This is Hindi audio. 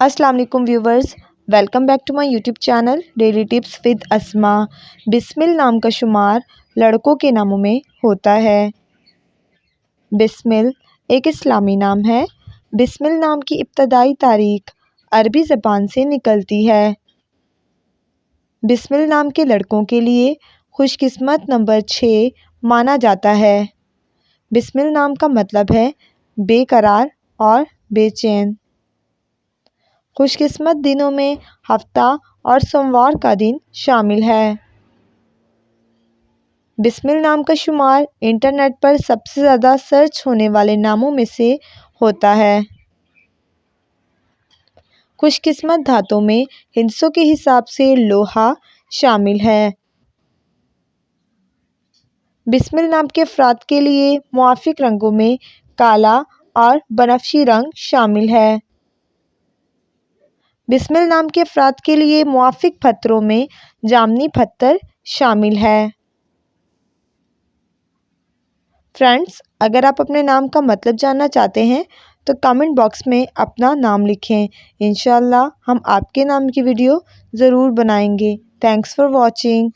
अस्सलाम वालेकुम viewers, welcome back to my YouTube channel daily tips with Asma. बिस्मिल नाम का शुमार लड़कों के नामों में होता है। बिस्मिल एक इस्लामी नाम है। बिस्मिल नाम की इब्तदाई तारीख अरबी ज़बान से निकलती है। बिस्मिल नाम के लड़कों के लिए खुशकिस्मत नंबर 6 माना जाता है। बिस्मिल नाम का मतलब है बेकरार और बेचैन। खुशकिस्मत दिनों में हफ्ता और सोमवार का दिन शामिल है। बिस्मिल नाम का शुमार इंटरनेट पर सबसे ज़्यादा सर्च होने वाले नामों में से होता है। खुशकिस्मत धातों में हिस्सों के हिसाब से लोहा शामिल है। बिस्मिल नाम के अफराद के लिए मुआफिक रंगों में काला और बनफशी रंग शामिल है। बिस्मिल नाम के अफराद के लिए मुआफिक पत्थरों में जामनी पत्थर शामिल है। फ्रेंड्स, अगर आप अपने नाम का मतलब जानना चाहते हैं तो कमेंट बॉक्स में अपना नाम लिखें। इंशाअल्लाह हम आपके नाम की वीडियो ज़रूर बनाएंगे। Thanks for watching.